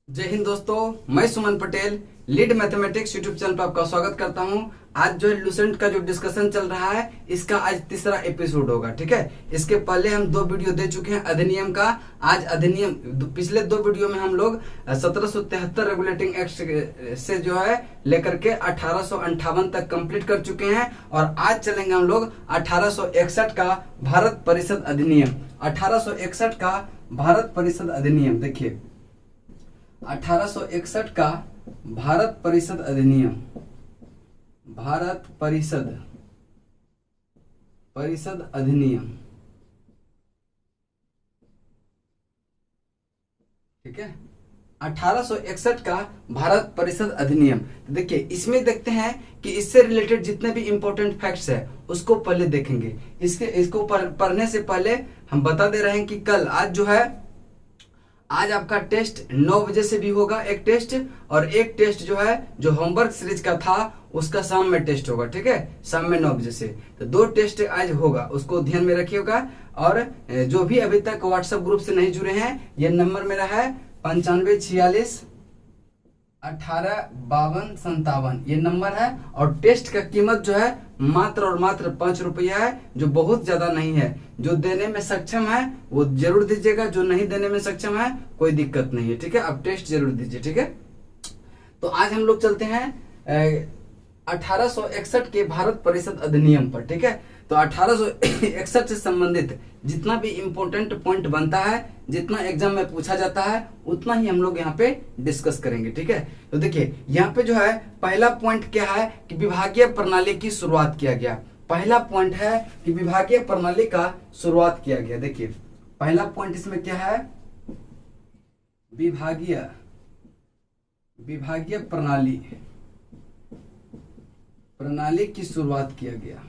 जय हिंद दोस्तों, मैं Suman Patel lead mathematics YouTube channel पर आपका स्वागत करता हूं। आज जो है लूसेंट का जो डिस्कशन चल रहा है, इसका आज तीसरा एपिसोड होगा। ठीक है, इसके पहले हम दो वीडियो दे चुके हैं अधिनियम का। आज अधिनियम पिछले दो वीडियो में हम लोग 1773 रेगुलेटिंग एक्ट से जो है लेकर के 1858 तक कंप्लीट कर चुके हैं, और आज चलेंगे हम लोग 1861 का भारत परिषद अधिनियम। 1861 का भारत परिषद अधिनियम देखिए, 1861 का भारत परिषद अधिनियम, भारत परिषद अधिनियम। ठीक है, 1861 का भारत परिषद अधिनियम। देखिए, इसमें देखते हैं कि इससे रिलेटेड जितने भी इंपॉर्टेंट फैक्ट्स है उसको पहले देखेंगे। इसको पढ़ने से पहले हम बता दे रहे हैं कि कल आज आपका टेस्ट 9 बजे से भी होगा एक टेस्ट, और एक टेस्ट जो है जो होमवर्क सीरीज का था उसका शाम में टेस्ट होगा। ठीक है, शाम में 9 बजे से। तो दो टेस्ट आज होगा, उसको ध्यान में रखिएगा। और जो भी अभी तक व्हाट्सएप ग्रुप से नहीं जुड़े हैं, ये नंबर मेरा है 9546185257, ये नंबर है। और टेस्ट का कीमत जो है मात्र और मात्र 5 रुपया है, जो बहुत ज्यादा नहीं है। जो देने में सक्षम है वो जरूर दीजिएगा, जो नहीं देने में सक्षम है कोई दिक्कत नहीं है। ठीक है, आप टेस्ट जरूर दीजिए। ठीक है, तो आज हम लोग चलते हैं 1861 के भारत परिषद अधिनियम पर। ठीक है, तो 1861 से संबंधित जितना भी इंपॉर्टेंट पॉइंट बनता है, जितना एग्जाम में पूछा जाता है, उतना ही हम लोग यहाँ पे डिस्कस करेंगे। ठीक है, तो देखिए यहाँ पे जो है पहला पॉइंट क्या है कि विभागीय प्रणाली की शुरुआत किया गया। पहला पॉइंट है कि विभागीय प्रणाली का शुरुआत किया गया। देखिए पहला पॉइंट इसमें क्या है, विभागीय प्रणाली की शुरुआत किया गया।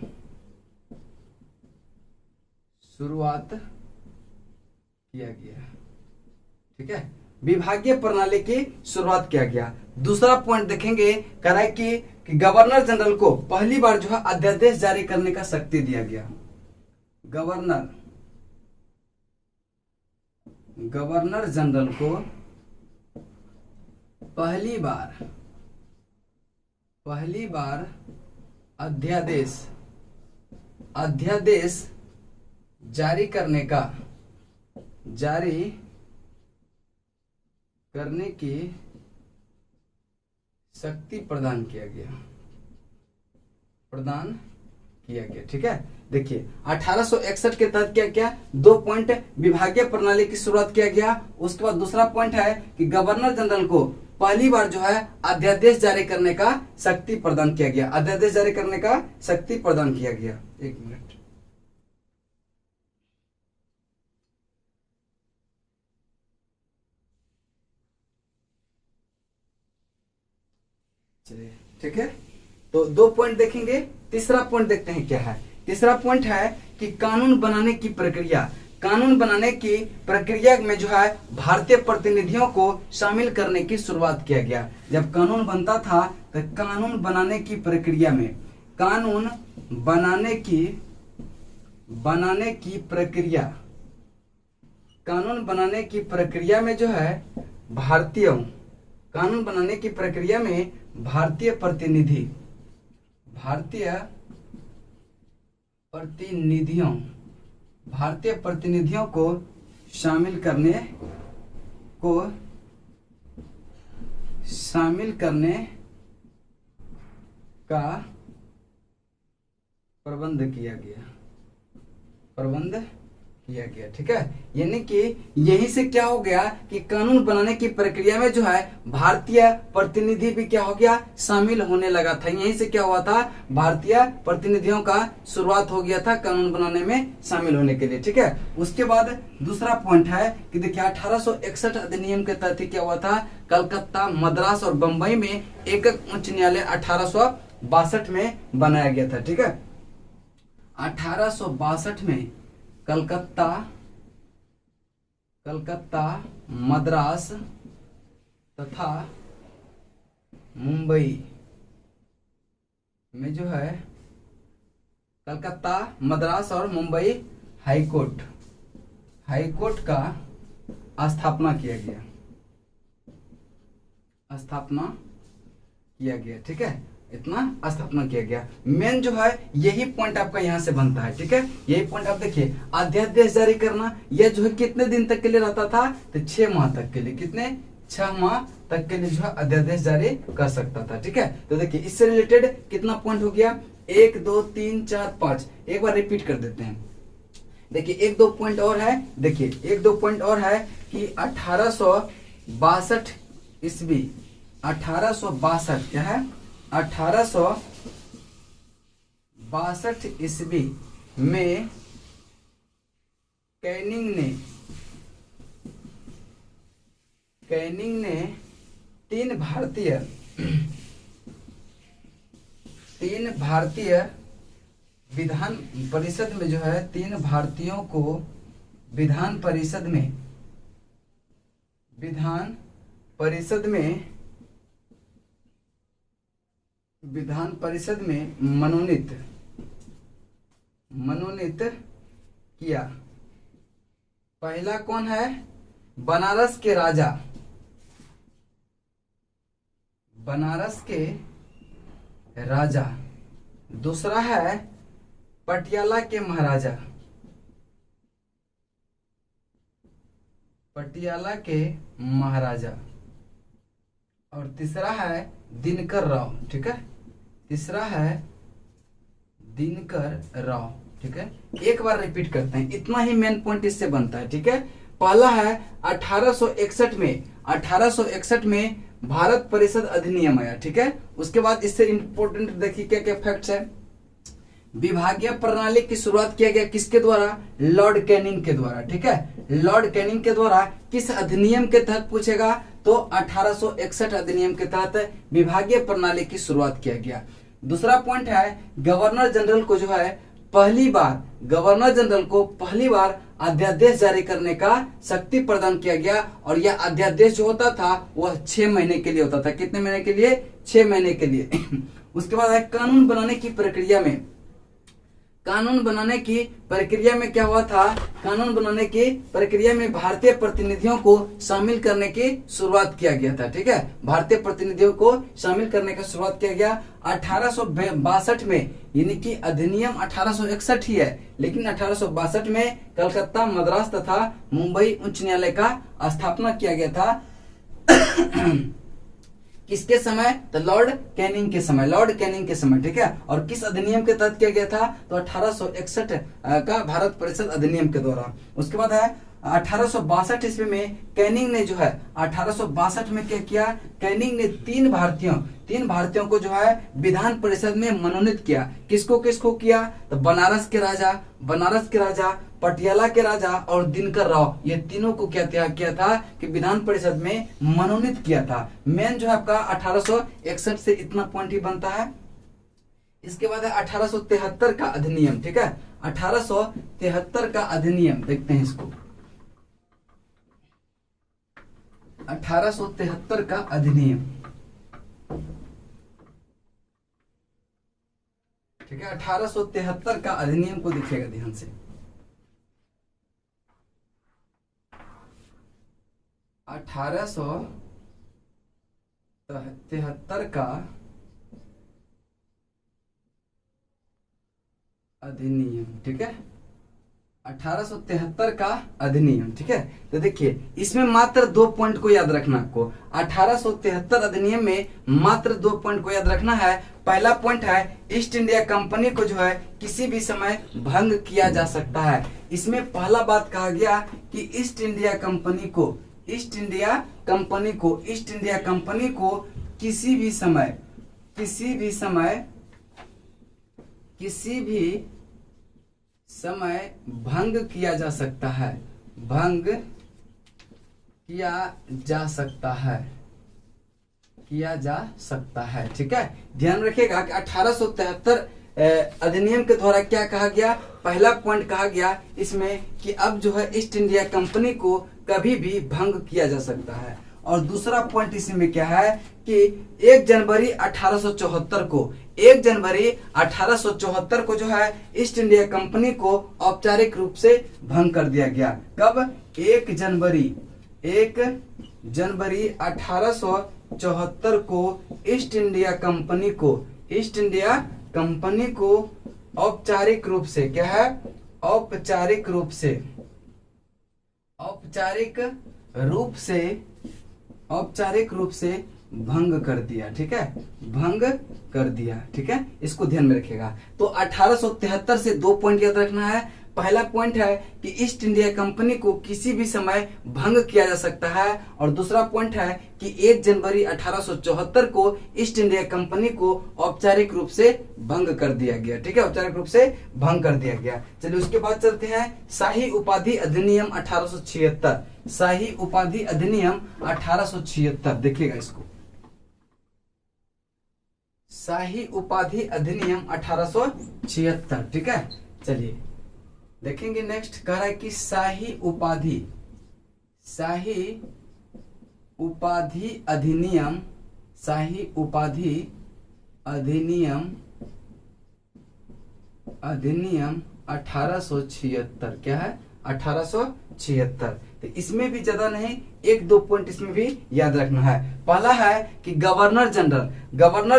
ठीक है, विभागीय प्रणाली की शुरुआत किया गया। दूसरा पॉइंट देखेंगे, कह रहा है कि गवर्नर जनरल को पहली बार जो है अध्यादेश जारी करने का शक्ति दिया गया। गवर्नर जनरल को पहली बार अध्यादेश जारी करने की शक्ति प्रदान किया गया। ठीक है, देखिए 1861 के तहत क्या क्या दो पॉइंट, विभागीय प्रणाली की शुरुआत किया गया। उसके बाद दूसरा पॉइंट है कि गवर्नर जनरल को पहली बार जो है अध्यादेश जारी करने का शक्ति प्रदान किया गया। अध्यादेश जारी करने का शक्ति प्रदान किया गया। एक मिनट, चलिए ठीक है, तो दो पॉइंट देखेंगे। तीसरा पॉइंट देखते हैं क्या है। तीसरा पॉइंट है कि कानून बनाने की प्रक्रिया में जो है भारतीय प्रतिनिधियों को शामिल करने की शुरुआत किया गया। जब कानून बनता था तो कानून बनाने की प्रक्रिया में जो है भारतीय प्रतिनिधियों को शामिल का प्रबंध किया गया। ठीक है, यानी कि यही से क्या हो गया कि कानून बनाने की प्रक्रिया में जो है भारतीय प्रतिनिधि भी क्या हो गया, शामिल होने लगा था। यही से क्या हुआ था, भारतीय प्रतिनिधियों का शुरुआत हो गया था कानून बनाने में शामिल होने के लिए। ठीक है, उसके बाद दूसरा पॉइंट है कि देखिए 1861 अधिनियम के तहत क्या हुआ था, कलकत्ता, मद्रास और बंबई में एकक उच्च न्यायालय 1862 में बनाया गया था। ठीक है, 1862 में कलकत्ता, मद्रास तथा मुंबई में जो है कलकत्ता, मद्रास और मुंबई हाईकोर्ट का स्थापना किया गया। स्थापना किया गया। ठीक है, इतना स्थापना किया गया। मेन जो है यही पॉइंट आपका यहाँ से बनता है। ठीक है, यही पॉइंट आप देखिए, अध्यादेश जारी करना यह जो है कितने दिन तक के लिए रहता था, तो 6 माह तक के लिए, कितने 6 माह तक के लिए जो है अध्यादेश जारी कर सकता था। ठीक है, तो देखिए इससे रिलेटेड कितना पॉइंट हो गया, 1 2 3 4 5, एक बार रिपीट कर देते हैं। देखिए 1-2 पॉइंट और है, देखिए 1-2 पॉइंट और है कि 1862 ईस्वी, 1862 क्या है, 1862 ईस्वी में कैनिंग ने तीन भारतीय विधान परिषद में जो है, 3 भारतीयों को विधान परिषद में मनोनीत किया। पहला कौन है, बनारस के राजा, दूसरा है पटियाला के महाराजा, और तीसरा है दिनकर राव। ठीक है, तीसरा है दिनकर राव। ठीक है, एक बार रिपीट करते हैं, इतना ही मेन पॉइंट इससे बनता है। ठीक है, पहला है 1861 में भारत परिषद अधिनियम आया। ठीक है, उसके बाद इससे इंपोर्टेंट देखिए क्या क्या फैक्ट्स है। विभागीय प्रणाली की शुरुआत किया गया किसके द्वारा, लॉर्ड कैनिंग के द्वारा। ठीक है, लॉर्ड कैनिंग के द्वारा किस अधिनियम के तहत पूछेगा, तो 1861 अधिनियम के तहत विभागीय प्रणाली की शुरुआत किया गया। दूसरा पॉइंट है गवर्नर जनरल को जो है पहली बार अध्यादेश जारी करने का शक्ति प्रदान किया गया, और यह अध्यादेश जो होता था वह 6 महीने के लिए होता था। कितने महीने के लिए, 6 महीने के लिए। उसके बाद है कानून बनाने की प्रक्रिया में क्या हुआ था, कानून बनाने की प्रक्रिया में भारतीय प्रतिनिधियों को शामिल करने की शुरुआत किया गया था। ठीक है, भारतीय प्रतिनिधियों को शामिल करने का शुरुआत किया गया 1862 में, यानी कि अधिनियम 1861 ही है, लेकिन 1862 में कलकत्ता, मद्रास तथा मुंबई उच्च न्यायालय का स्थापना किया गया था। किसके समय, तो लॉर्ड कैनिंग के समय। ठीक है, और किस अधिनियम के तहत किया गया था, तो 1861 का भारत परिषद अधिनियम के द्वारा। उसके बाद है 1862 ईस्वी में कैनिंग ने जो है 1862 में क्या किया, कैनिंग ने 3 भारतीयों को जो है विधान परिषद में मनोनीत किया। किसको किया, तो बनारस के राजा, पटियाला के राजा और दिनकर राव, ये तीनों को क्या किया था कि विधान परिषद में मनोनीत किया था। मेन जो है आपका 1861 से इतना पॉइंट ही बनता है। इसके बाद है 1873 का अधिनियम। ठीक है, 1873 का अधिनियम देखते हैं इसको। 1873 का अधिनियम, ठीक है, 1873 का अधिनियम को देखिएगा ध्यान से। 1873 का अधिनियम। ठीक है, 1873 का अधिनियम। ठीक है, तो देखिए इसमें मात्र 2 पॉइंट को याद रखना आपको। 1873 अधिनियम में मात्र 2 पॉइंट को याद रखना है। पहला पॉइंट है ईस्ट इंडिया कंपनी को जो है किसी भी समय भंग किया जा सकता है। इसमें पहला बात कहा गया कि ईस्ट इंडिया कंपनी को किसी भी समय भंग किया जा सकता है। ठीक है, ध्यान रखिएगा कि 1873 अधिनियम के द्वारा क्या कहा गया, पहला पॉइंट कहा गया इसमें कि अब जो है ईस्ट इंडिया कंपनी को कभी भी भंग किया जा सकता है। और दूसरा पॉइंट इसमें क्या है कि 1 जनवरी 1874 को जो है ईस्ट इंडिया कंपनी को औपचारिक रूप से भंग कर दिया गया। कब, 1 जनवरी 1874 को ईस्ट इंडिया कंपनी को औपचारिक रूप से, क्या है, औपचारिक रूप से भंग कर दिया। ठीक है, भंग कर दिया। ठीक है, इसको ध्यान में रखिएगा। तो 1873 से 2 पॉइंट याद रखना है। पहला पॉइंट है कि ईस्ट इंडिया कंपनी को किसी भी समय भंग किया जा सकता है, और दूसरा पॉइंट है कि 1 जनवरी 1874 को ईस्ट इंडिया कंपनी को औपचारिक रूप से भंग कर दिया गया। ठीक है, औपचारिक रूप से भंग कर दिया गया। चलिए उसके बाद चलते हैं शाही उपाधि अधिनियम 1876। शाही उपाधि अधिनियम 1876, देखिएगा इसको, शाही उपाधि अधिनियम 1876। ठीक है, चलिए देखेंगे। नेक्स्ट कह रहा है कि शाही उपाधि अधिनियम 1876, क्या है, 1876। तो इसमें भी ज्यादा नहीं, 1-2 पॉइंट इसमें भी याद रखना है। पहला है कि गवर्नर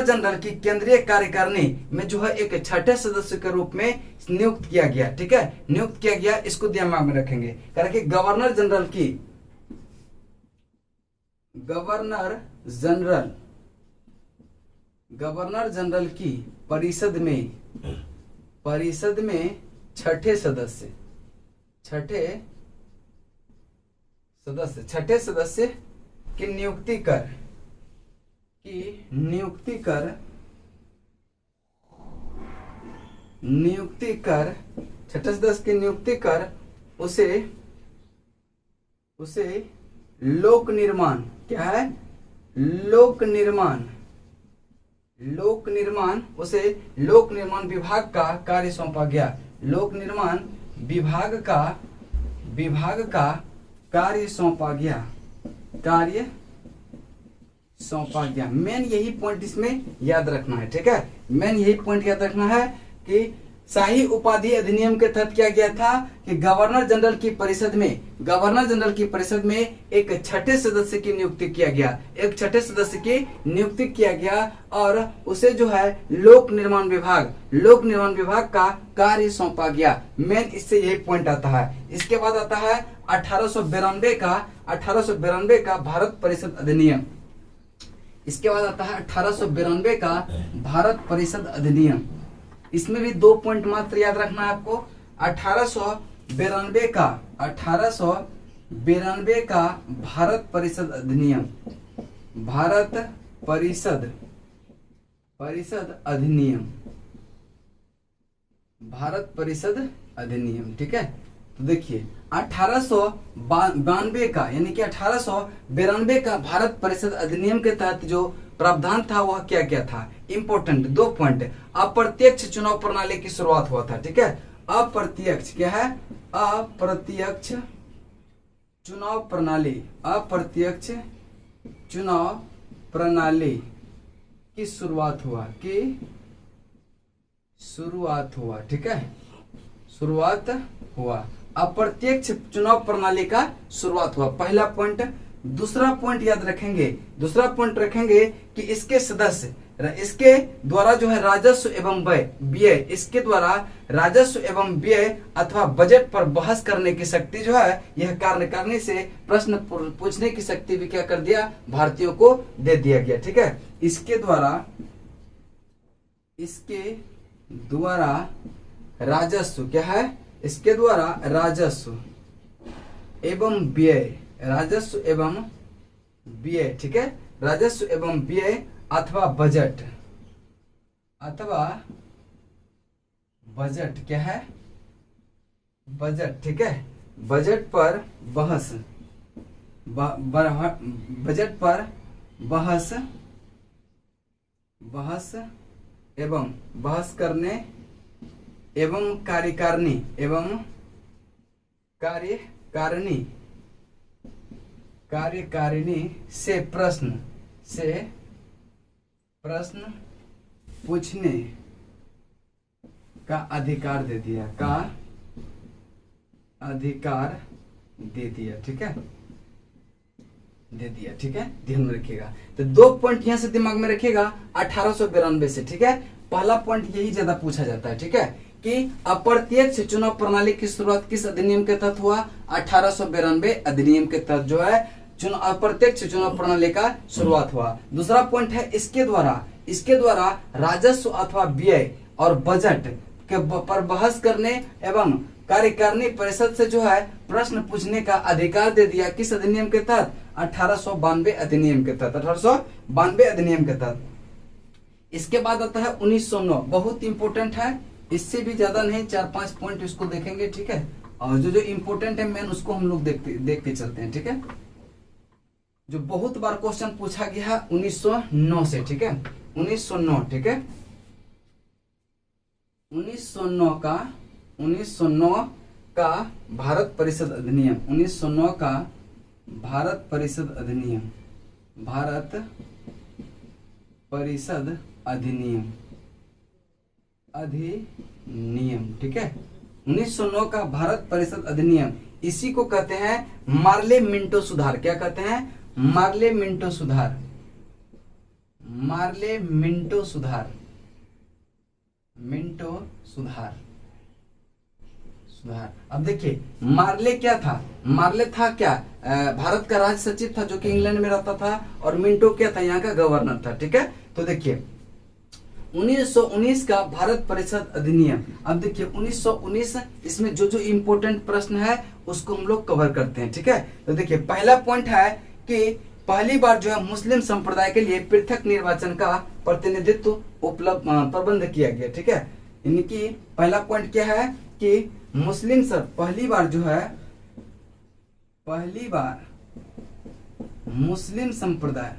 जनरल की केंद्रीय कार्यकारिणी में जो है एक छठे सदस्य के रूप में नियुक्त किया गया। ठीक है, नियुक्त किया गया, इसको दिमाग में रखेंगे। कि गवर्नर जनरल की परिषद में छठे सदस्य की नियुक्ति कर छठे सदस्य की नियुक्ति कर उसे लोक निर्माण, क्या है, उसे लोक निर्माण विभाग का कार्य सौंपा गया। लोक निर्माण विभाग का कार्य सौंपा गया। मेन यही पॉइंट इसमें याद रखना है। ठीक है, मेन यही पॉइंट याद रखना है कि शाही उपाधि अधिनियम के तहत क्या गया था कि गवर्नर जनरल की परिषद में एक छठे सदस्य की नियुक्ति किया गया, और उसे जो है लोक निर्माण विभाग का कार्य सौंपा गया। मेन इससे यही पॉइंट आता है। इसके बाद आता है 1892 का भारत परिषद अधिनियम। इसके बाद आता है 1892 का भारत परिषद अधिनियम। इसमें भी 2 पॉइंट मात्र याद रखना है आपको। 1892 का भारत परिषद अधिनियम। ठीक है, तो देखिए 1892 का, यानी कि 1892 का भारत परिषद अधिनियम के तहत जो प्रावधान था वह क्या क्या था। Important 2 point. अप्रत्यक्ष चुनाव प्रणाली की शुरुआत हुआ था। ठीक है, अप्रत्यक्ष, क्या है, अप्रत्यक्ष चुनाव प्रणाली की शुरुआत हुआ। ठीक है, शुरुआत हुआ, अप्रत्यक्ष चुनाव प्रणाली का शुरुआत हुआ, पहला पॉइंट। दूसरा पॉइंट याद रखेंगे, कि इसके द्वारा जो है राजस्व एवं व्यय अथवा बजट पर बहस करने की शक्ति जो है, यह कार्यकारिणी से प्रश्न पूछने की शक्ति भी क्या कर दिया, भारतीयों को दे दिया गया। ठीक है, इसके द्वारा राजस्व, क्या है, इसके द्वारा राजस्व एवं व्यय, ठीक है, राजस्व एवं व्यय अथवा बजट, क्या है, बजट। ठीक है, बजट पर बहस करने एवं कार्यकारिणी से प्रश्न पूछने का अधिकार दे दिया। ठीक है, दे दिया। ठीक है, ध्यान में रखिएगा। तो 2 पॉइंट यहाँ से दिमाग में रखिएगा 1892 से। ठीक है, पहला पॉइंट यही ज्यादा पूछा जाता है। ठीक है, कि अप्रत्यक्ष चुनाव प्रणाली की शुरुआत किस अधिनियम के तहत हुआ? 1892 अधिनियम के तहत जो है अप्रत्यक्ष चुनाव प्रणाली का शुरुआत हुआ। दूसरा पॉइंट है इसके द्वारा राजस्व अथवा व्यय और बजट के पर बहस करने एवं कार्यकारिणी परिषद से जो है प्रश्न पूछने का अधिकार दे दिया। किस अधिनियम के तहत? 1892 अधिनियम के तहत। 1892 अधिनियम के तहत। इसके बाद आता है 1909, बहुत इंपोर्टेंट है, इससे भी ज्यादा नहीं, 4-5 पॉइंट इसको देखेंगे। ठीक है, और जो इंपोर्टेंट है मेन उसको हम लोग देख के चलते हैं। ठीक है, जो बहुत बार क्वेश्चन पूछा गया है 1909 से। ठीक है, 1909। ठीक है, 1909 का भारत परिषद अधिनियम, 1909 का भारत परिषद अधिनियम, भारत परिषद अधिनियम, ठीक है, 1909 का भारत परिषद अधिनियम, इसी को कहते हैं मार्ले मिंटो सुधार। क्या कहते हैं? मार्ले मिंटो सुधार, मार्ले मिंटो सुधार, मिंटो सुधार। अब देखिए मार्ले क्या था? मार्ले था क्या? भारत का राज सचिव था जो कि इंग्लैंड में रहता था, और मिंटो क्या था? यहाँ का गवर्नर था। ठीक है, तो देखिए 1919 का भारत परिषद अधिनियम। अब देखिए 1919, इसमें जो इंपोर्टेंट प्रश्न है उसको हम लोग कवर करते हैं। ठीक है, तो देखिए पहला पॉइंट है कि पहली बार जो है मुस्लिम संप्रदाय के लिए पृथक निर्वाचन का प्रतिनिधित्व उपलब्ध प्रबंध किया गया। ठीक है, इनकी पहला पॉइंट क्या है कि मुस्लिम पहली बार मुस्लिम संप्रदाय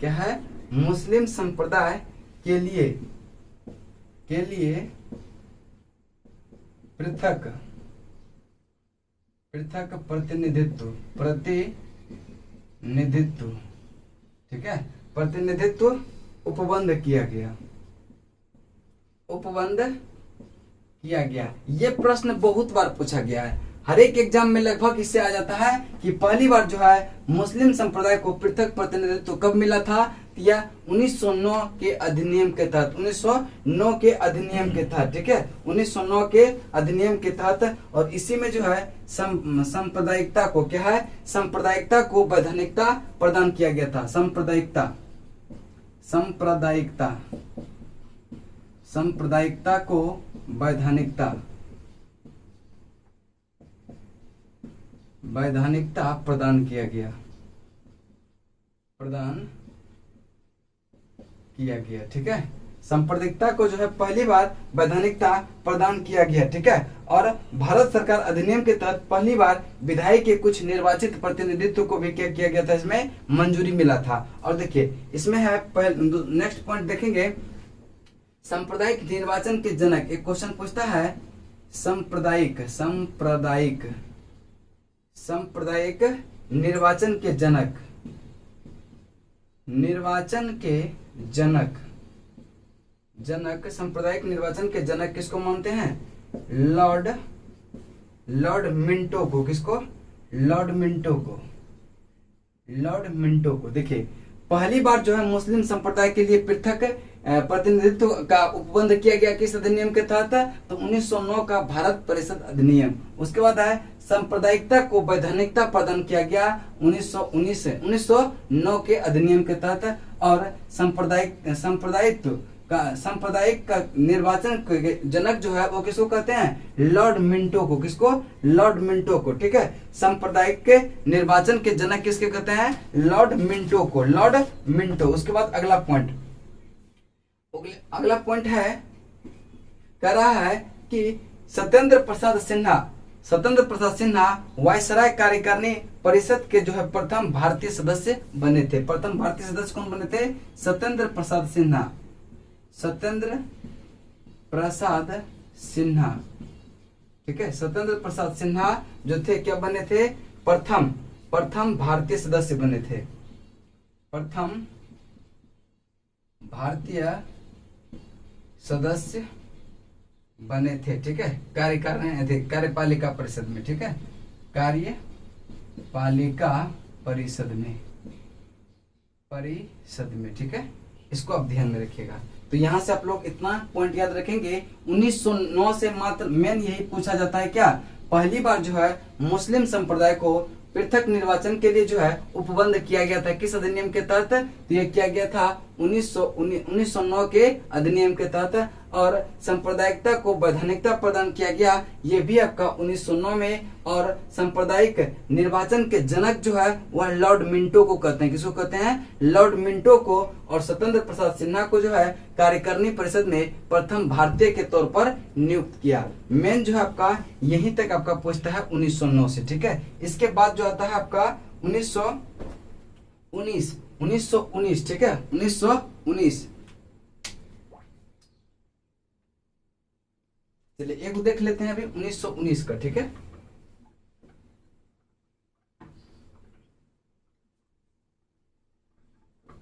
क्या है? मुस्लिम संप्रदाय के लिए पृथक प्रतिनिधित्व। ठीक है, प्रतिनिधित्व उपबंध किया गया। ये प्रश्न बहुत बार पूछा गया है, हर एक एग्जाम में लगभग इससे आ जाता है कि पहली बार जो है मुस्लिम संप्रदाय को पृथक प्रतिनिधित्व कब मिला था? या 1909 के अधिनियम के तहत, 1909 के अधिनियम के तहत। ठीक है, 1909 के अधिनियम के तहत। और इसी में जो है सांप्रदायिकता को क्या है? सांप्रदायिकता को वैधानिकता प्रदान किया गया था। सांप्रदायिकता को वैधानिकता प्रदान किया गया। ठीक है, सांप्रदायिकता को जो है पहली बार वैधानिकता प्रदान किया गया। ठीक है, और भारत सरकार अधिनियम के तहत पहली बार विधायी के कुछ निर्वाचित प्रतिनिधित्व को भी क्या किया गया था? इसमें मंजूरी मिला था। और देखिए इसमें है नेक्स्ट पॉइंट देखेंगे, सांप्रदायिक निर्वाचन के जनक। एक क्वेश्चन पूछता है सांप्रदायिक निर्वाचन के जनक, सांप्रदायिक निर्वाचन के जनक किसको मानते हैं? लॉर्ड मिंटो को। किसको? लॉर्ड मिंटो को। देखिए पहली बार जो है मुस्लिम संप्रदाय के लिए पृथक प्रतिनिधित्व का उपबंध किया गया किस अधिनियम के तहत? तो 1909 का भारत परिषद अधिनियम। उसके बाद है सांप्रदायिकता को वैधानिकता प्रदान किया गया 1909 के अधिनियम के तहत। और सांप्रदायिक का निर्वाचन के जनक जो है वो किसको कहते हैं? लॉर्ड मिंटो को। किसको? लॉर्ड मिंटो को। ठीक है, सांप्रदायिक के निर्वाचन के जनक किसके कहते हैं? लॉर्ड मिंटो को, लॉर्ड मिंटो। उसके बाद अगला पॉइंट है, कह रहा है कि सत्येंद्र प्रसाद सिन्हा वायसराय कार्यकारिणी परिषद के जो है प्रथम भारतीय सदस्य बने थे। प्रथम भारतीय सदस्य कौन बने थे? सत्येंद्र प्रसाद सिन्हा। ठीक है, सत्येंद्र प्रसाद सिन्हा जो थे क्या बने थे? प्रथम भारतीय सदस्य बने थे। प्रथम भारतीय सदस्य बने थे, ठीक है, कार्यपालिका परिषद में, ठीक है, कार्यपालिका परिषद में, ठीक है, इसको आप ध्यान में रखिएगा। तो यहाँ से आप लोग इतना पॉइंट याद रखेंगे। 1909 से मात्र मेन यही पूछा जाता है क्या, पहली बार जो है मुस्लिम संप्रदाय को पृथक निर्वाचन के लिए जो है उपबंध किया गया था, किस अधिनियम के तहत, तो ये किया गया था 1909 के अधिनियम के तहत, और सांप्रदायिकता को वैधानिकता प्रदान किया गया, ये भी आपका 1909 में। और सांप्रदायिक निर्वाचन के जनक जो है वह लॉर्ड मिंटो को कहते हैं, किसको कहते हैं, लॉर्ड मिंटो को। और स्वतंत्र प्रसाद सिन्हा को जो है कार्यकारिणी परिषद में प्रथम भारतीय के तौर पर नियुक्त किया। मेन जो है आपका यहीं तक आपका पूछता है 1909 से, ठीक है। इसके बाद जो आता है आपका 1919, ठीक है, 1919। चलिए एक देख लेते हैं अभी 1919 का, ठीक है।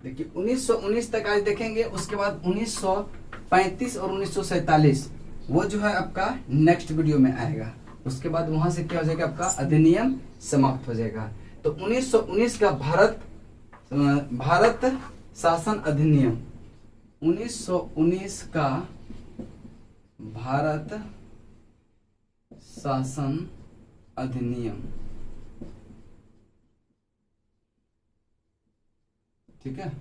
देखिए 1919 तक आज देखेंगे, उसके बाद 1935 और 1947 वो जो है आपका नेक्स्ट वीडियो में आएगा। उसके बाद वहां से क्या हो जाएगा, आपका अधिनियम समाप्त हो जाएगा। तो 1919 का भारत शासन अधिनियम, 1919 का भारत शासन अधिनियम, ठीक है,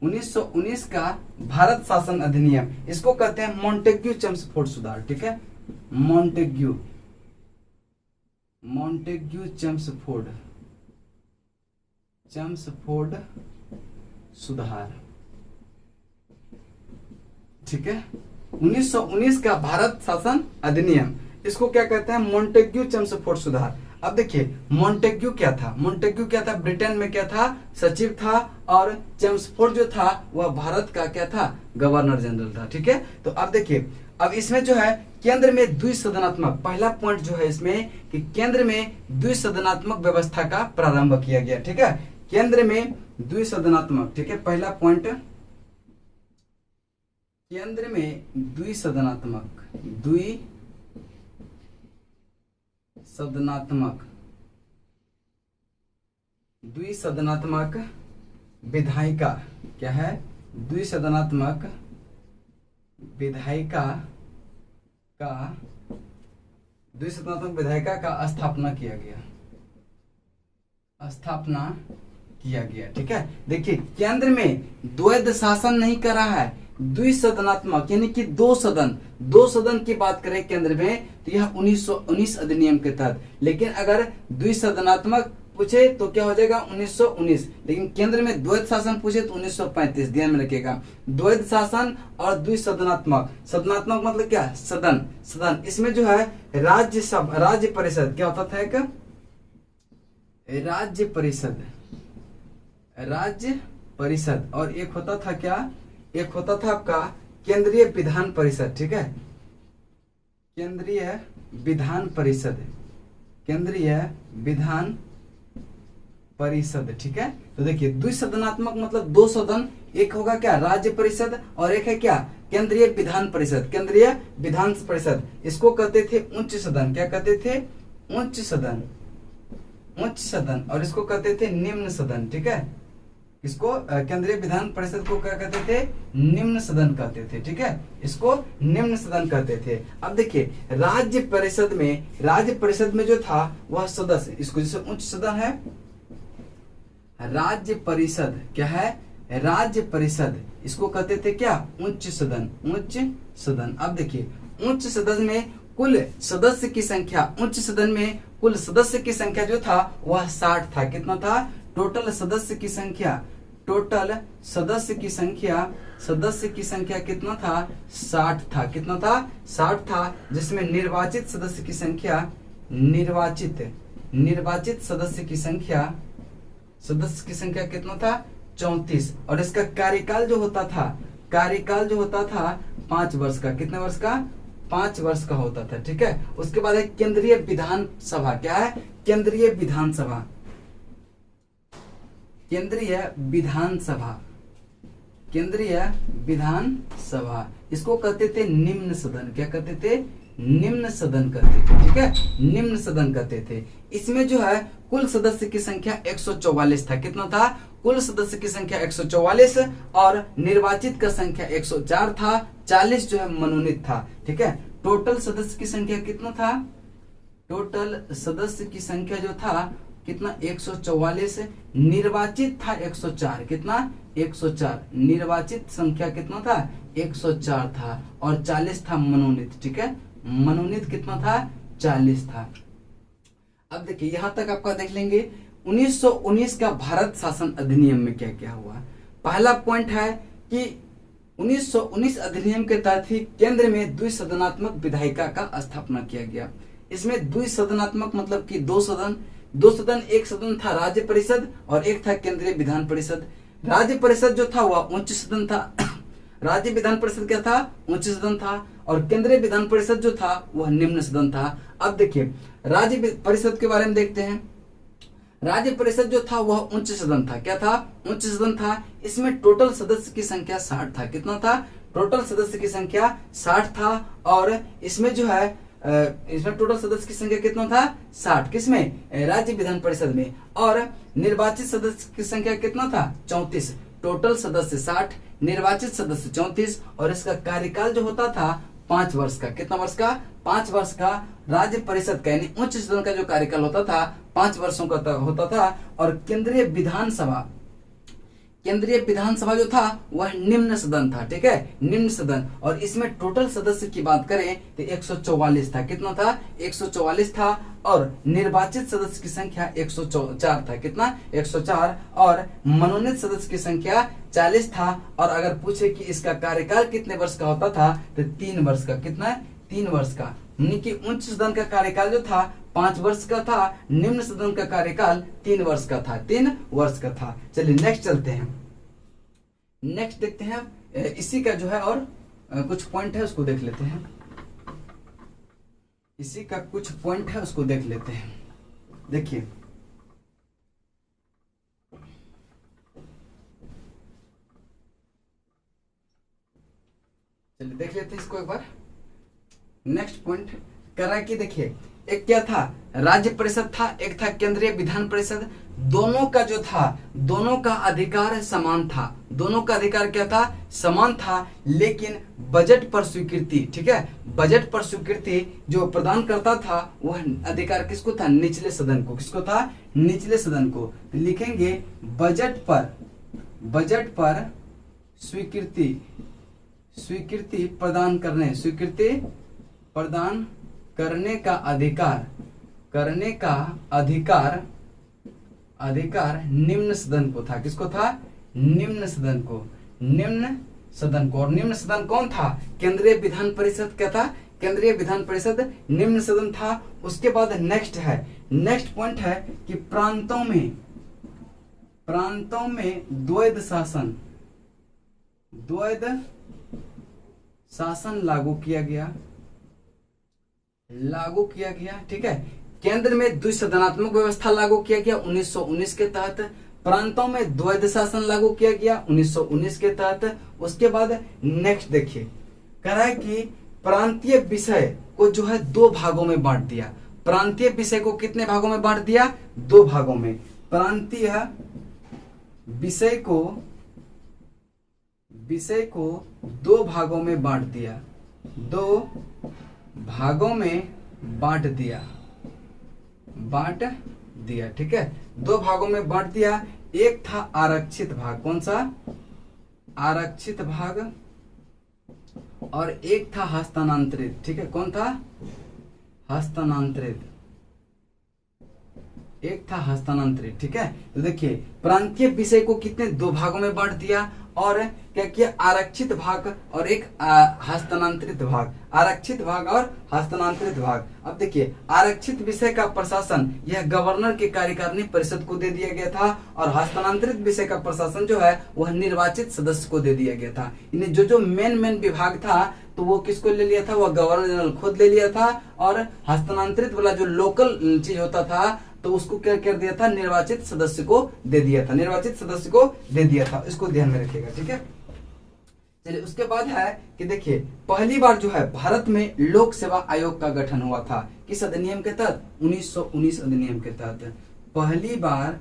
1919 का भारत शासन अधिनियम, इसको कहते हैं मॉन्टेग्यू चेम्सफोर्ड सुधार, ठीक है, मॉन्टेग्यू चेम्सफोर्ड सुधार, ठीक है। 1919 का भारत शासन अधिनियम, इसको क्या कहते हैं, मॉन्टेग्यू चेम्सफोर्ड सुधार। अब देखिए मॉन्टेग्यू क्या था, ब्रिटेन में क्या था, सचिव था, और चेम्सफोर्ड जो था वह भारत का क्या था, गवर्नर जनरल था, ठीक है। तो अब देखिए, अब इसमें जो है केंद्र में द्विसदनात्मक, पहला पॉइंट जो है इसमें कि केंद्र में द्विसदनात्मक व्यवस्था का प्रारंभ किया गया, ठीक है, केंद्र में द्विसदनात्मक, ठीक है, पहला पॉइंट, केंद्र में द्विसदनात्मक विधायिका, क्या है, द्विसदनात्मक विधायिका का स्थापना किया गया, ठीक है। देखिए केंद्र में द्वैध शासन नहीं कर रहा है, द्विसदनात्मक यानी कि दो सदन की बात करें केंद्र में, तो यह 1919 अधिनियम के तहत। लेकिन अगर द्विसदनात्मक पूछे तो क्या हो जाएगा, 1919। लेकिन केंद्र में द्वैध शासन पूछे तो 1935, ध्यान में रखिएगा। द्वैध शासन और द्विसदनात्मक, सदनात्मक मतलब क्या, सदन। इसमें जो है राज्य परिषद क्या होता था, एक राज्य परिषद, और एक होता था क्या, एक होता था आपका केंद्रीय विधान परिषद, ठीक है, केंद्रीय विधान परिषद, ठीक है। तो देखिए द्विसदनात्मक मतलब दो सदन, एक होगा क्या, राज्य परिषद, और एक है क्या, केंद्रीय विधान परिषद। इसको कहते थे उच्च सदन, क्या कहते थे, उच्च सदन, और इसको कहते थे निम्न सदन, ठीक है। इसको केंद्रीय विधान परिषद को क्या कहते थे, निम्न सदन कहते थे, ठीक है, इसको निम्न सदन कहते थे। अब देखिए राज्य परिषद में जो था वह सदस्य, इसको जैसे उच्च सदन है, राज्य परिषद क्या है, राज्य परिषद, इसको कहते थे क्या, उच्च सदन। अब देखिए उच्च सदन में कुल सदस्य की संख्या, उच्च सदन में कुल सदस्य की संख्या जो था वह 60 था। कितना था, टोटल सदस्य की संख्या कितना था, 60 था। कितना था, 60 था, जिसमें निर्वाचित सदस्य की संख्या, निर्वाचित सदस्य की संख्या कितना था, 34। और इसका कार्यकाल जो होता था 5 वर्ष का। कितने वर्ष का, 5 वर्ष का होता था, ठीक है। उसके बाद है केंद्रीय विधानसभा, क्या है, केंद्रीय विधानसभा, इसको कहते थे निम्न सदन। क्या कहते थे, निम्न सदन कहते थे, ठीक है, निम्न सदन कहते थे। इसमें जो है कुल सदस्य की संख्या 144 था। कितना था? कुल सदस्य की संख्या 144 और निर्वाचित का संख्या 104 था। 40 जो है मनोनीत था, ठीक है। टोटल सदस्य की संख्या कितना था? टोटल सदस्य की संख्या जो था कितना? 144। निर्वाचित था 104। कितना? 104। निर्वाचित संख्या कितना था? 104 था और 40 था मनोनीत, ठीक है। मनोनीत कितना था? 40 था। अब देखिए यहां तक आपका देख लेंगे 1919 का भारत शासन अधिनियम में क्या क्या हुआ। पहला पॉइंट है कि 1919 अधिनियम के तहत ही केंद्र में द्विसदनात्मक विधायिका का स्थापना किया गया। इसमें द्विसदनात्मक मतलब कि दो सदन, एक सदन था राज्य परिषद और एक था केंद्रीय विधान परिषद। राज्य परिषद जो था वह उच्च सदन था, राज्य विधान परिषद क्या था? उच्च सदन था, और केंद्रीय विधान परिषद जो था वह निम्न सदन था। अब देखिए राज्य परिषद के बारे में देखते हैं। राज्य परिषद जो था वह उच्च सदन था। क्या था? उच्च सदन था। इसमें टोटल सदस्य की संख्या 60 था। कितना था? टोटल सदस्य की संख्या 60 था और इसमें जो है इसमें टोटल सदस्य की संख्या कितना था? 60। किसमें? राज्य विधान परिषद में। और निर्वाचित सदस्य की संख्या कितना था? 34। टोटल सदस्य 60, निर्वाचित सदस्य 34 और इसका कार्यकाल जो होता था 5 वर्ष का। कितना वर्ष का? 5 वर्ष का। राज्य परिषद का यानी उच्च सदन का जो कार्यकाल होता था 5 वर्षों का होता था। और केंद्रीय विधानसभा जो था वह निम्न सदन था, ठीक है, निम्न सदन। और इसमें टोटल सदस्य की बात करें तो 144 था। कितना था? 144 था। और निर्वाचित सदस्य की संख्या 104 था। कितना? 104। और मनोनीत सदस्य की संख्या 40 था। और अगर पूछे कि इसका कार्यकाल कितने वर्ष का होता था तो 3 वर्ष का। कितना? 3 वर्ष का। यानी कि उच्च सदन का कार्यकाल जो था 5 वर्ष का था, निम्न सदन का कार्यकाल 3 वर्ष का था। 3 वर्ष का था। चलिए नेक्स्ट चलते हैं। नेक्स्ट देखते हैं इसी का जो है और कुछ पॉइंट है उसको देख लेते हैं। इसी का कुछ पॉइंट है उसको देख लेते हैं। देखिए चलिए देख लेते हैं इसको एक बार। नेक्स्ट पॉइंट करा कि देखिए एक क्या था? राज्य परिषद था, एक था केंद्रीय विधान परिषद। दोनों का जो था, दोनों का अधिकार समान था। दोनों का अधिकार क्या था? समान था। लेकिन बजट पर स्वीकृति, ठीक है, बजट पर स्वीकृति जो प्रदान करता था वह अधिकार किसको था? निचले सदन को। किसको था? निचले सदन को। लिखेंगे बजट पर स्वीकृति प्रदान करने का अधिकार निम्न सदन को था। किसको था? निम्न सदन को। और निम्न सदन कौन था? केंद्रीय विधान परिषद। क्या था? केंद्रीय विधान परिषद निम्न सदन था। उसके बाद नेक्स्ट पॉइंट है कि प्रांतों में द्वैध शासन लागू किया गया, ठीक है। केंद्र में द्विसदनात्मक व्यवस्था लागू किया गया 1919 के तहत। प्रांतों में द्वैध शासन लागू किया गया 1919 के तहत। उसके बाद नेक्स्ट देखिए कह रहा है कि प्रांतीय विषय को जो है 2 भागों में बांट दिया। प्रांतीय विषय को कितने भागों में बांट दिया? 2 भागों में। प्रांतीय विषय को 2 भागों में बांट दिया। 2 भागों में बांट दिया, ठीक है। 2 भागों में बांट दिया। एक था आरक्षित भाग। कौन सा? आरक्षित भाग। और एक था हस्तांतरित, ठीक है। कौन था? हस्तांतरित। एक था हस्तांतरित, ठीक है। तो देखिए प्रांतीय विषय को कितने 2 भागों में बांट दिया और क्या किया? आरक्षित भाग और एक हस्तांतरित भाग। आरक्षित भाग और हस्तांतरित भाग। अब देखिए आरक्षित विषय का प्रशासन यह गवर्नर के कार्यकारिणी परिषद को दे दिया गया था और हस्तांतरित विषय का प्रशासन जो है वह निर्वाचित सदस्य को दे दिया गया था। इन्हें जो मेन विभाग था तो वो किसको ले लिया था? वह गवर्नर जनरल खुद ले लिया था। और हस्तांतरित वाला जो लोकल चीज होता था तो उसको क्या कर दिया था? निर्वाचित सदस्य को दे दिया था। इसको ध्यान में रखिएगा, ठीक है। चलिए उसके बाद है कि देखिए पहली बार जो है भारत में लोक सेवा आयोग का गठन हुआ था। किस अधिनियम के तहत? 1919 अधिनियम के तहत पहली बार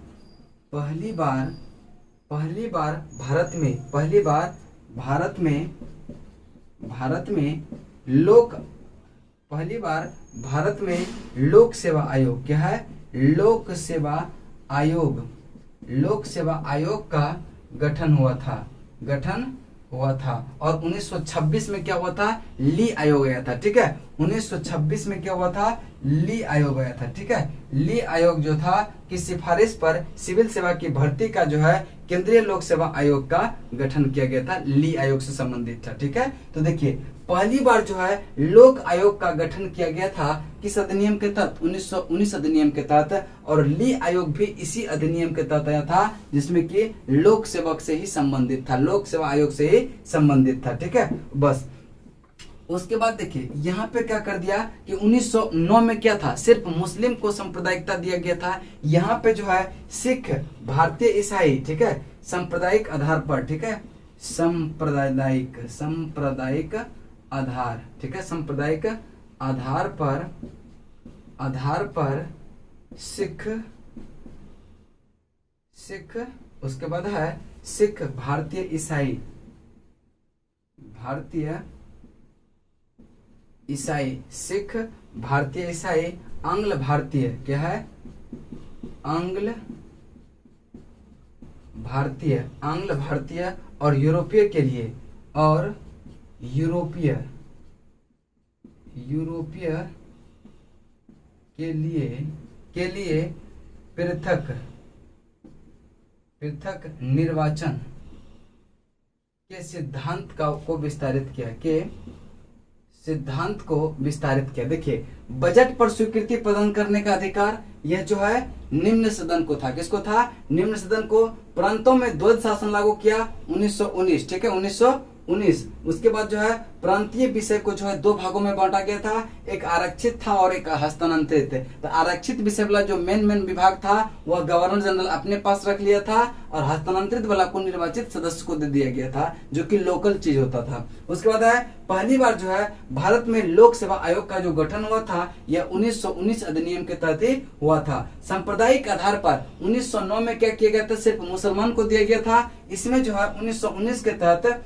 भारत में लोक सेवा आयोग, क्या है? लोक सेवा आयोग का गठन हुआ था और 1926 में क्या हुआ था? ली आयोग आया था। ठीक है, 1926 में क्या हुआ था? ली आयोग आया था। ठीक है, ली आयोग जो था की सिफारिश पर सिविल सेवा की भर्ती का जो है केंद्रीय लोक सेवा आयोग का गठन किया गया था, ली आयोग से संबंधित था। ठीक है, तो देखिए पहली बार जो है लोक आयोग का गठन किया गया था किस अधिनियम के तहत? 1919 अधिनियम के तहत, और ली आयोग भी इसी अधिनियम के तहत आया था जिसमें कि लोक सेवक से ही संबंधित था, लोक सेवा आयोग से ही संबंधित था। ठीक है, बस उसके बाद देखिए यहाँ पे क्या कर दिया कि 1909 में क्या था? सिर्फ मुस्लिम को सांप्रदायिकता दिया गया था। यहाँ पे जो है सिख, भारतीय, ईसाई, ठीक है, सांप्रदायिक आधार पर, ठीक है, सांप्रदायिक आधार, ठीक है, सांप्रदायिक आधार पर सिख, उसके बाद है सिख, भारतीय, ईसाई, सिख, भारतीय, ईसाई, आंग्ल भारतीय, क्या है? आंग्ल भारतीय और यूरोपीय के लिए, और यूरोपीय के लिए पृथक निर्वाचन के सिद्धांत को विस्तारित किया। देखिए बजट पर स्वीकृति प्रदान करने का अधिकार यह जो है निम्न सदन को था। किसको था? निम्न सदन को। प्रांतों में द्वैध शासन लागू किया 1919, ठीक है, 1919। उसके बाद जो है प्रांतीय विषय को जो है दो भागों में बांटा गया था, एक आरक्षित था और एक हस्तांतरित। तो आरक्षित विषय वाला जो मेन विभाग था वह गवर्नर जनरल अपने पास रख लिया था, और हस्तांतरित वाला को निर्वाचित सदस्य को दे दिया गया था, जो कि लोकल चीज होता था। उसके बाद है पहली बार जो है भारत में लोक सेवा आयोग का जो गठन हुआ था यह 1919 अधिनियम के तहत ही हुआ था। सांप्रदायिक आधार पर 1909 में क्या किया गया था? सिर्फ मुसलमान को दिया गया था। इसमें जो है 1919 के तहत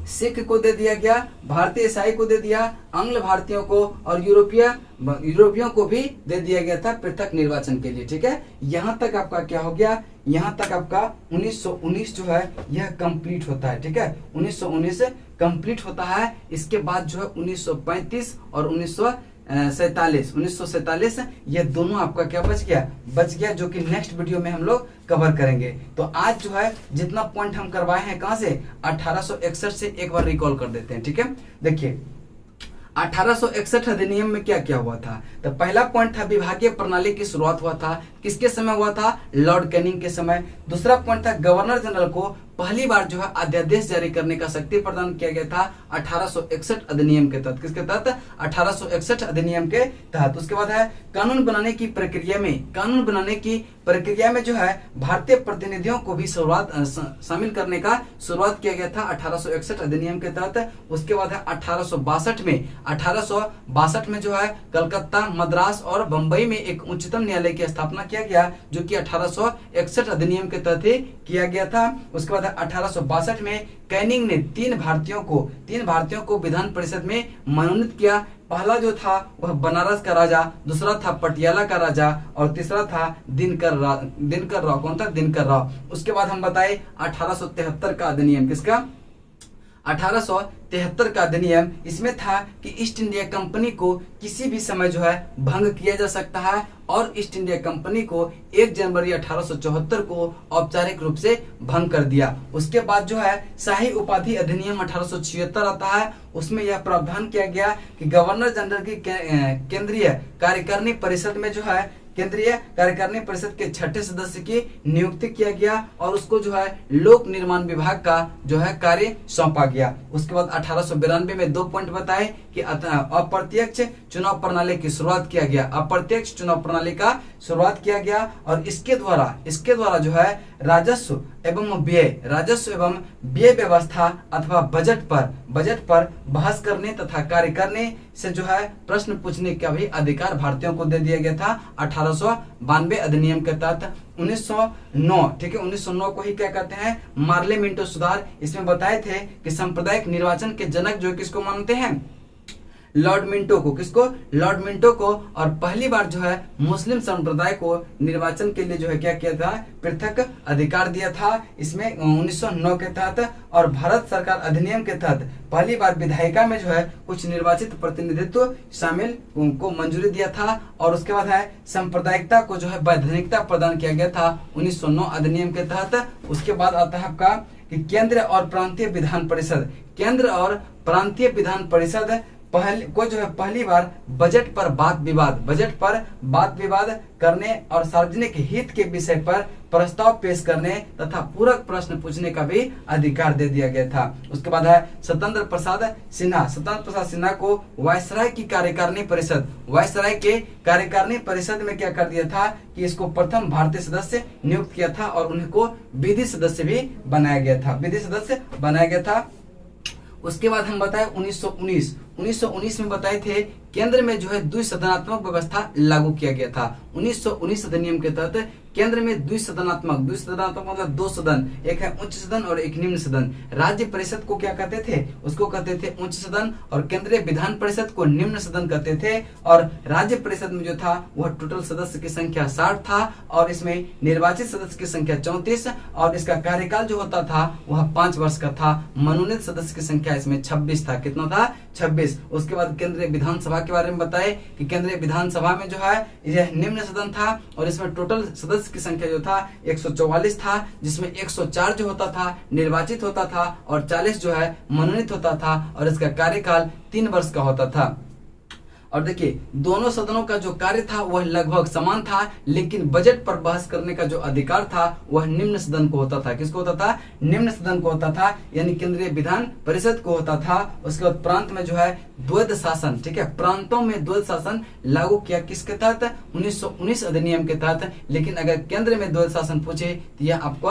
सिख को दे दिया गया, भारतीय ईसाई को दे दिया, आंग्ल भारतीयों को और यूरोपियों को भी दे दिया गया था पृथक निर्वाचन के लिए। ठीक है, यहाँ तक आपका क्या हो गया? यहाँ तक आपका 1919 जो है यह कंप्लीट होता है। ठीक है, 1919 कंप्लीट होता है। इसके बाद जो है 1935 और 1947 ये दोनों आपका क्या बच गया, जो कि नेक्स्ट वीडियो में हम लोग कवर करेंगे। तो आज जो है जितना पॉइंट हम करवाए हैं कहां से? 1861 से एक बार रिकॉल कर देते हैं। ठीक है, देखिए 1861 अधिनियम में क्या क्या हुआ था? तो पहला पॉइंट था विभागीय प्रणाली की शुरुआत हुआ था। किसके समय हुआ था? लॉर्ड कैनिंग के समय। दूसरा पॉइंट था गवर्नर जनरल को पहली बार जो है अध्यादेश जारी करने का शक्ति प्रदान किया गया था 1861 अधिनियम के तहत। किसके तहत? 1861 अधिनियम के तहत। उसके बाद है कानून बनाने की प्रक्रिया में जो है भारतीय प्रतिनिधियों को भी शामिल करने का शुरुआत किया गया था 1861 अधिनियम के तहत। उसके बाद है 1862 में जो है कलकत्ता, मद्रास और बंबई में एक उच्चतम न्यायालय की स्थापना किया गया, जो कि 1861 अधिनियम के तहत ही किया गया था। उसके बाद 1862 में कैनिंग ने तीन भारतीयों को विधान परिषद में मनोनीत किया। पहला जो था वह बनारस का राजा, दूसरा था पटियाला का राजा और तीसरा था दिनकर राव। कौन था? दिनकर राव। उसके बाद हम बताए 1873 का अधिनियम। किसका? 1873 का अधिनियम। इसमें था कि ईस्ट इंडिया कंपनी को किसी भी समय जो है भंग किया जा सकता है, और ईस्ट इंडिया कंपनी को 1 जनवरी 1874 को औपचारिक रूप से भंग कर दिया। उसके बाद जो है शाही उपाधि अधिनियम 1876 आता है। उसमें यह प्रावधान किया गया कि गवर्नर जनरल की केंद्रीय कार्यकारिणी परिषद में जो है केंद्रीय कार्यकारिणी परिषद के 6ठे सदस्य की नियुक्ति किया गया, और उसको जो है लोक निर्माण विभाग का जो है कार्य सौंपा गया। उसके बाद 1892 में 2 पॉइंट बताए कि अप्रत्यक्ष चुनाव प्रणाली की शुरुआत किया गया। अप्रत्यक्ष चुनाव प्रणाली का शुरुआत किया गया, और इसके द्वारा जो है राजस्व एवं व्यय, राजस्व एवं व्यय व्यवस्था अथवा बजट पर बहस करने तथा कार्य करने से जो है प्रश्न पूछने का भी अधिकार भारतीयों को दे दिया गया था 1892 अधिनियम के तहत। 1909, ठीक है, 1909 को ही क्या कहते हैं, मार्ले मिंटो सुधार। इसमें बताए थे कि सांप्रदायिक निर्वाचन के जनक जो किसको मानते हैं, लॉर्ड मिंटो को। किसको, लॉर्ड मिंटो को। और पहली बार जो है मुस्लिम संप्रदाय को निर्वाचन के लिए जो है क्या किया था, पृथक अधिकार दिया था इसमें 1909 के तहत। और भारत सरकार अधिनियम के तहत पहली बार विधायिका में जो है कुछ निर्वाचित प्रतिनिधित्व शामिल को मंजूरी दिया था। और उसके बाद है सांप्रदायिकता को जो है वैधानिकता प्रदान किया गया था 1909 अधिनियम के तहत। उसके बाद आता है आपका कि केंद्र और प्रांतीय विधान परिषद, केंद्र और प्रांतीय विधान परिषद पहली बार बजट पर वाद विवाद करने और सार्वजनिक हित के विषय पर प्रस्ताव पेश करने तथा पूरक प्रश्न पूछने का भी अधिकार दे दिया गया था। उसके बाद है स्वतंत्र प्रसाद सिन्हा को वायसराय की कार्यकारिणी परिषद में क्या कर दिया था कि इसको प्रथम भारतीय सदस्य नियुक्त किया था और उन्हें को विधि सदस्य भी बनाया गया था। उसके बाद हम बताए 1919 में बताए थे केंद्र में जो है द्विसदनात्मक व्यवस्था लागू किया गया था। 1919 अधिनियम के तहत केंद्र में द्विसदनात्मक मतलब 2 सदन, एक है उच्च सदन और एक निम्न सदन। राज्य परिषद को क्या कहते थे, उसको कहते थे उच्च सदन, और केंद्रीय विधान परिषद को निम्न सदन कहते थे। और राज्य परिषद में जो था वह टोटल सदस्य की संख्या 60 था और इसमें निर्वाचित सदस्य की संख्या 34 और इसका कार्यकाल जो होता था वह 5 वर्ष का था। मनोनीत सदस्य की संख्या इसमें 26 था। कितना था, 26। उसके बाद केंद्रीय विधानसभा के बारे में बताए कि केंद्रीय विधानसभा में जो है यह निम्न सदन था और इसमें टोटल सदस्य की संख्या जो था 144 था, जिसमें 104 जो होता था निर्वाचित होता था और 40 जो है मनोनीत होता था और इसका कार्यकाल 3 वर्ष का होता था। और देखिए दोनों सदनों का जो कार्य था वह लगभग समान था, लेकिन बजट पर बहस करने का जो अधिकार था वह निम्न सदन को होता था। किसको होता था, निम्न सदन को होता था, यानी केंद्रीय विधान परिषद को होता था। उसके बाद प्रांत में जो है द्वैध शासन, ठीक है, प्रांतों में द्वैध शासन लागू किया किसके तहत, 1919 अधिनियम के तहत। लेकिन अगर केंद्र में द्वैध शासन पूछे तो यह आपको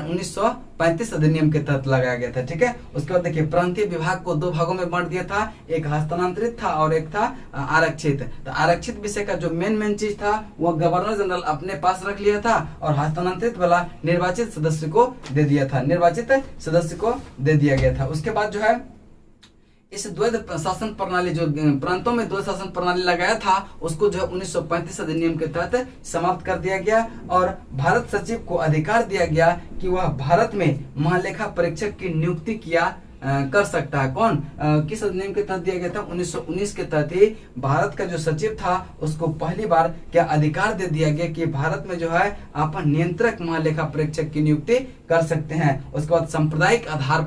1935 अधिनियम के तहत लगाया गया था। ठीक है, उसके बाद देखिए प्रांतीय विभाग को 2 भागों में बांट दिया था, एक हस्तांतरित था और एक था आरक्षित। तो आरक्षित विषय का जो मेन चीज था वह गवर्नर जनरल अपने पास रख लिया था और हस्तांतरित वाला निर्वाचित सदस्य को दे दिया गया था। उसके बाद जो है इस द्वैध शासन प्रणाली जो प्रांतों में द्वैध शासन प्रणाली लगाया था उसको जो है 1935 अधिनियम के तहत समाप्त कर दिया गया और भारत सचिव को अधिकार दिया गया कि वह भारत में महालेखा परीक्षक की नियुक्ति कर सकता है। कौन, किस अधिनियम के तहत दिया गया था, 1919 के तहत ही भारत का जो सचिव था उसको पहली बार क्या अधिकार दे दिया गया कि भारत में जो है आप नियंत्रक महालेखा परीक्षक की नियुक्ति कर सकते हैं। उसके बाद सांप्रदायिक आधार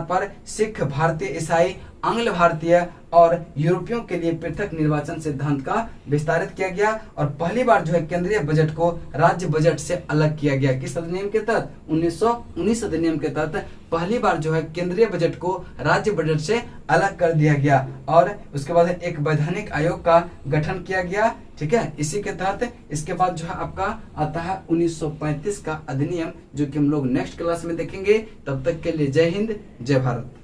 पर सिख, भारतीय, ईसाई, आंग्ल भारतीय और यूरोपियों के लिए पृथक निर्वाचन सिद्धांत का विस्तारित किया गया और पहली बार जो है केंद्रीय बजट को राज्य बजट से अलग किया गया। किस अधिनियम के तहत, 1919 अधिनियम के तहत पहली बार जो है केंद्रीय बजट को राज्य बजट से अलग कर दिया गया और उसके बाद एक वैधानिक आयोग का गठन किया गया। ठीक है, इसी के तहत इसके बाद जो है आपका आता है 1935 का अधिनियम, जो कि हम लोग नेक्स्ट क्लास में देखेंगे। तब तक के लिए जय हिंद, जय भारत।